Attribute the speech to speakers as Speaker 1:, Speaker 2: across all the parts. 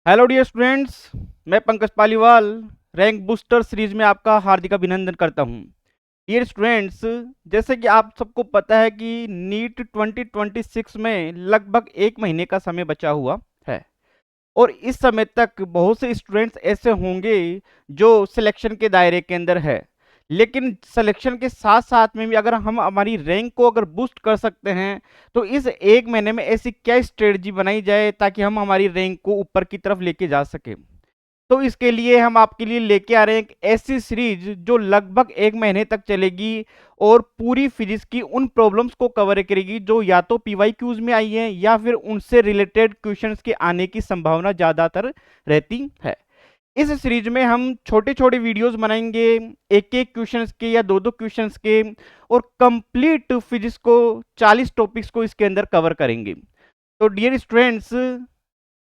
Speaker 1: Hello dear students, मैं Pankaj Paliwal rank booster series में आपका हार्दिक अभिनंदन करता हूं। डियर स्टूडेंट्स, जैसे कि आप सबको पता है कि नीट 2026 में लगभग एक महीने का समय बचा हुआ है और इस समय तक बहुत से स्टूडेंट्स ऐसे होंगे जो सिलेक्शन के दायरे के अंदर है। लेकिन सिलेक्शन के साथ साथ में भी अगर हम हमारी रैंक को अगर बूस्ट कर सकते हैं तो इस एक महीने में ऐसी क्या स्ट्रेटजी बनाई जाए ताकि हम हमारी रैंक को ऊपर की तरफ लेके जा सके। तो इसके लिए हम आपके लिए लेके आ रहे हैं एक ऐसी सीरीज जो लगभग एक महीने तक चलेगी और पूरी फिजिक्स की उन प्रॉब्लम्स को कवर करेगी जो या तो पीवाईक्यूज में आई हैं या फिर उनसे रिलेटेड क्वेश्चंस के आने की संभावना ज्यादातर रहती है। इस सीरीज में हम छोटे छोटे वीडियोस बनाएंगे, एक एक क्वेश्चंस के या दो दो क्वेश्चंस के, और कंप्लीट फिजिक्स को 40 टॉपिक्स को इसके अंदर कवर करेंगे। तो डियर स्टूडेंट्स,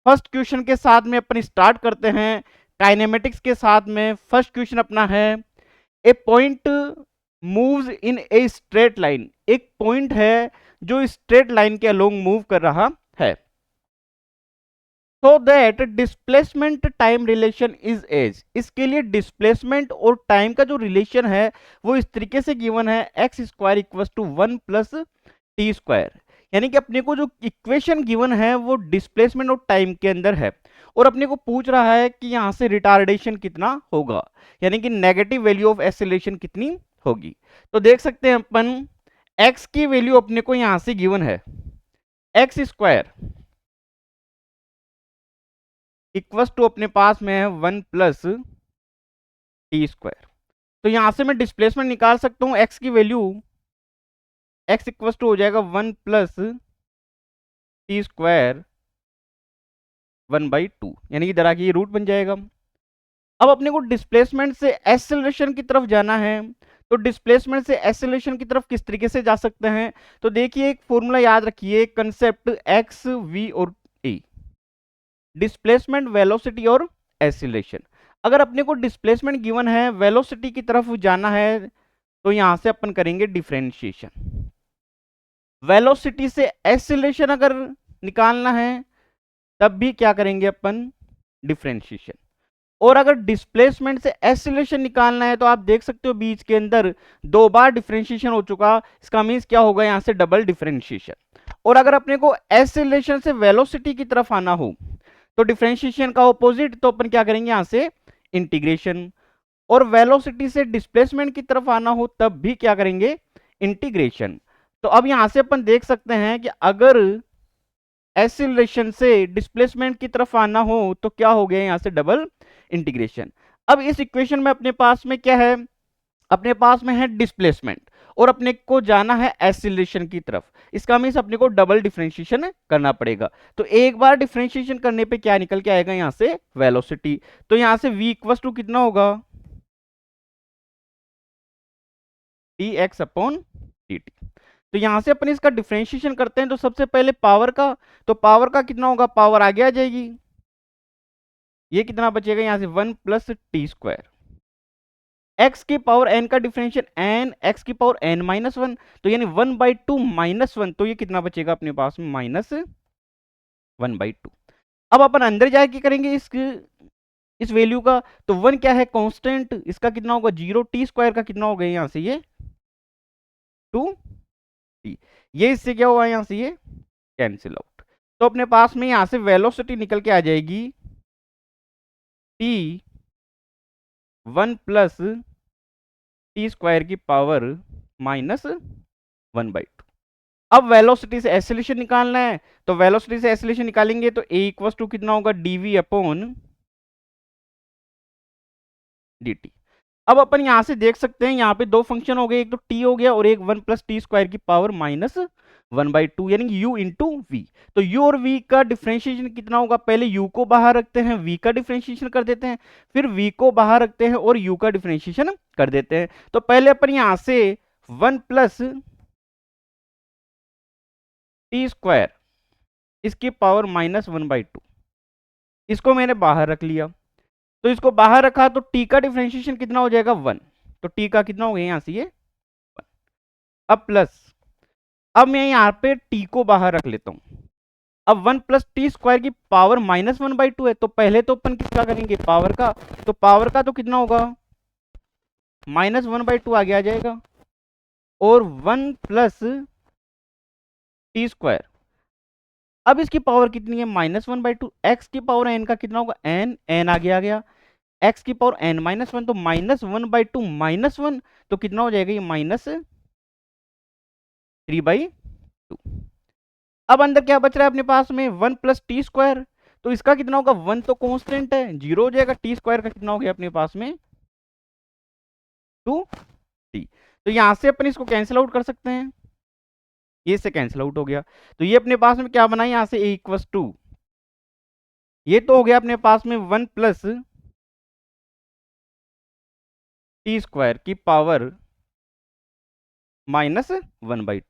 Speaker 1: फर्स्ट क्वेश्चन के साथ में अपन स्टार्ट करते हैं। काइनेमेटिक्स के साथ में फर्स्ट क्वेश्चन अपना है, a point moves in a straight line. एक पॉइंट है जो स्ट्रेट लाइन के अलोंग मूव कर रहा है, so that displacement time relation is as. इसके लिए डिस्प्लेसमेंट और टाइम का जो रिलेशन है वो इस तरीके से गिवन है, x square equal to 1 plus t square. यानी कि अपने को जो इक्वेशन गिवन है वो डिस्प्लेसमेंट और टाइम के अंदर है और अपने को पूछ रहा है कि यहां से रिटार्डेशन कितना होगा, यानी कि नेगेटिव वैल्यू ऑफ एक्सेलरेशन कितनी होगी। तो देख सकते हैं अपन, एक्स की वैल्यू अपने को यहां से गिवन है, एक्स स्क्वायर इक्वल टू अपने पास में है 1 प्लस टी स्क्वायर। तो यहां से मैं डिस्प्लेसमेंट निकाल सकता हूं, एक्स की वैल्यू, एक्स इक्वल टू हो जाएगा 1 प्लस टी स्क्वायर 1/2, यानी कि दरा की रूट बन जाएगा। अब अपने को डिस्प्लेसमेंट से एक्सेलरेशन की तरफ जाना है, तो डिस्प्लेसमेंट से एक्सेलरेशन की तरफ किस तरीके से जा सकते हैं। तो देखिए, एक फॉर्मूला याद रखिए, कंसेप्ट एक्स वी और टी, डिस्प्लेसमेंट, वेलोसिटी और एक्सीलरेशन। अगर अपने को डिस्प्लेसमेंट गिवन है, वेलोसिटी की तरफ जाना है, तो यहां से अपन करेंगे डिफरेंशिएशन। वेलोसिटी से एक्सीलरेशन अगर निकालना है तब भी क्या करेंगे अपन, डिफरेंशिएशन। और अगर डिस्प्लेसमेंट से एक्सीलरेशन निकालना है तो आप देख सकते हो बीच के अंदर दो बार डिफरेंशिएशन हो चुका, इसका मीन्स क्या होगा, यहां से डबल डिफरेंशिएशन। और अगर अपने को एक्सीलरेशन से वेलोसिटी की तरफ आना हो तो डिफरेंशिएशन का ऑपोजिट, तो अपन क्या करेंगे, यहां से इंटीग्रेशन। और वेलोसिटी से डिस्प्लेसमेंट की तरफ आना हो तब भी क्या करेंगे, इंटीग्रेशन। तो अब यहां से अपन देख सकते हैं कि अगर एक्सीलरेशन से डिस्प्लेसमेंट की तरफ आना हो तो क्या हो गया, यहां से डबल इंटीग्रेशन। अब इस इक्वेशन में अपने पास में क्या है, अपने पास में है डिस्प्लेसमेंट और अपने को जाना है एक्सीलरेशन की तरफ, इसका मीन्स अपने को डबल डिफरेंशिएशन करना पड़ेगा। तो एक बार डिफरेंशिएशन करने पे क्या निकल के आएगा, यहां से वेलोसिटी। तो यहां से v इक्वल टू कितना होगा, T x upon T T. तो यहां से अपन इसका डिफरेंशिएशन करते हैं, तो सबसे पहले पावर का, तो पावर का कितना होगा, पावर आगे आ जाएगी, ये कितना बचेगा, यहां से 1 प्लस टी स्क्वायर। एक्स की पावर एन का डिफरेंशियल एन, एक्स की पावर एन माइनस वन, तो यानी 1/2 माइनस वन, तो ये कितना बचेगा अपने पास में, -1/2। अब अपन अंदर जाके करेंगे इस वैल्यू का, तो वन क्या है, कांस्टेंट, इसका कितना होगा 0, टी स्क्वायर का कितना हो गया यहां से ये 2t, ये इससे क्या हुआ, यहां से ये कैंसिल आउट। तो अपने पास में यहां से वेलोसिटी निकल के आ जाएगी t 1 प्लस टी स्क्वायर की पावर -1/2। अब वेलोसिटी से एक्सेलरेशन निकालना है, तो वेलोसिटी से एक्सेलरेशन निकालेंगे तो a इक्वल टू कितना होगा, dv अपॉन dt। अब अपन यहां से देख सकते हैं, यहां पे दो फंक्शन हो गए, एक तो t हो गया और एक 1 प्लस टी स्क्वायर की पावर -1/2, यानी u इंटू वी। तो u और v का डिफरेंशिएशन कितना होगा, पहले u को बाहर रखते हैं, v का डिफरेंशिएशन कर देते हैं, फिर v को बाहर रखते हैं और u का डिफरेंशिएशन कर देते हैं। तो पहले अपन यहां से 1 प्लस टी स्क्वायर इसकी पावर -1/2, इसको मैंने बाहर रख लिया। तो इसको बाहर रखा तो t का डिफरेंशिएशन कितना हो जाएगा, 1। तो t का कितना हो गया यहां से ये 1। अब प्लस, अब मैं यहां पे t को बाहर रख लेता हूं, अब 1 प्लस टी स्क्वायर की पावर -1/2 है, तो पहले तो अपन किसका करेंगे, पावर का। तो पावर का तो कितना होगा, -1/2 आगे आ जाएगा, और 1 प्लस टी स्क्वायर, अब इसकी पावर कितनी है, -1/2, एक्स की पावर एन का कितना होगा, एन, एन आगे आ गया, एक्स की पावर n-1, तो -1/2 -1, तो कितना हो जाएगा ये, -3/2। अब अंदर क्या बच रहा है अपने पास में, 1 प्लस टी स्क्वायर, तो इसका कितना होगा, 1 तो कांस्टेंट है, 0 हो जाएगा, टी स्क्वायर का कितना हो गया अपने पास में, 2t। तो यहां से अपन इसको कैंसिल आउट कर सकते हैं, ये से कैंसिल आउट हो गया, तो ये अपने पास में क्या बना, यहां से a इक्वस टू, ये तो हो गया अपने पास में 1 प्लस टी स्क्वायर की पावर -1/2,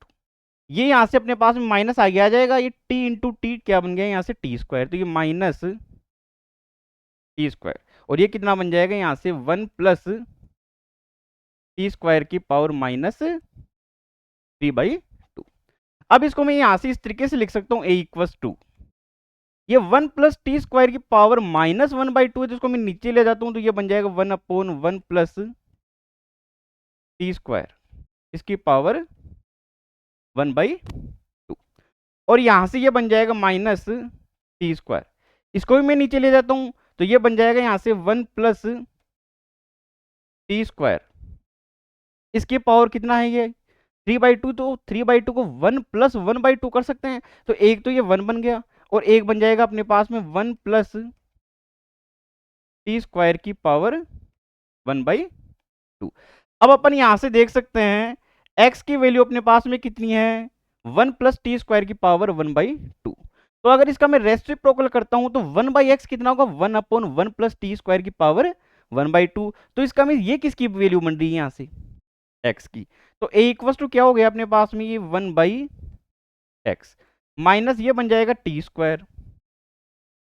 Speaker 1: ये यहां से अपने पास में माइनस आगे आ जाएगा, ये t इंटू टी क्या बन गया यहाँ से टी स्क्वायर, तो ये माइनस टी स्क्वायर, और ये कितना बन जाएगा यहाँ से 1 प्लस टी स्क्वायर की पावर -3/2। अब इसको मैं यहां से इस तरीके से लिख सकता हूँ a इक्वस टू, ये 1 प्लस टी स्क्वायर की पावर -1/2 है, जिसको मैं नीचे ले जाता हूँ, तो ये बन जाएगा 1/1 प्लस टी स्क्वायर, इसकी पावर 1/2, और यहां से ये बन जाएगा माइनस टी स्क्वायर, इसको भी मैं नीचे ले जाता हूं, तो ये बन जाएगा यहां से 1 प्लस टी स्क्वायर, इसकी पावर कितना है ये 3/2, तो 3/2 को 1 प्लस 1/2 कर सकते हैं, तो एक तो ये 1 बन गया, और एक बन जाएगा अपने पास में 1 प्लस टी स्क्वायर की पावर 1/2। अब अपन यहां से देख सकते हैं x की वैल्यू अपने पास में कितनी है, 1 प्लस टी स्क्वायर की पावर 1/2, तो अगर इसका मैं रेसिप्रोकल करता हूं तो 1/x कितना होगा, 1/1 प्लस टी स्क्वायर की पावर 1/2, तो इसका मैं ये किसकी वैल्यू बन रही है यहाँ से, x की, तो a इक्वल टू क्या हो गया अपने पास में, ये 1/x माइनस ये बन जाएगा टी स्क्वायर,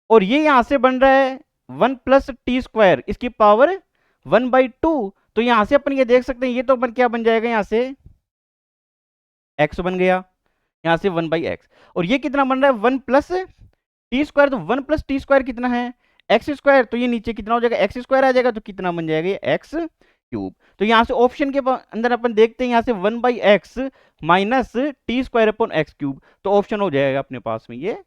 Speaker 1: और ये यहां से बन रहा है 1 प्लस टी स्क्वायर, इसकी पावर 1/2, तो यहां से अपन ये देख सकते हैं, ये तो क्या बन जाएगा यहाँ से x बन गया, यहां से 1/x, और ये कितना बन रहा है 1 प्लस टी स्क्वायर, तो 1 प्लस टी स्क्वायर कितना है एक्स स्क्वायर, तो ये नीचे कितना हो जाएगा एक्स स्क्वायर आ जाएगा, तो कितना बन जाएगा ये एक्स क्यूब। तो यहां से ऑप्शन के अंदर अपन देखते हैं, यहां से 1/x minus T square upon x cube, तो ऑप्शन हो जाएगा अपने पास में ये।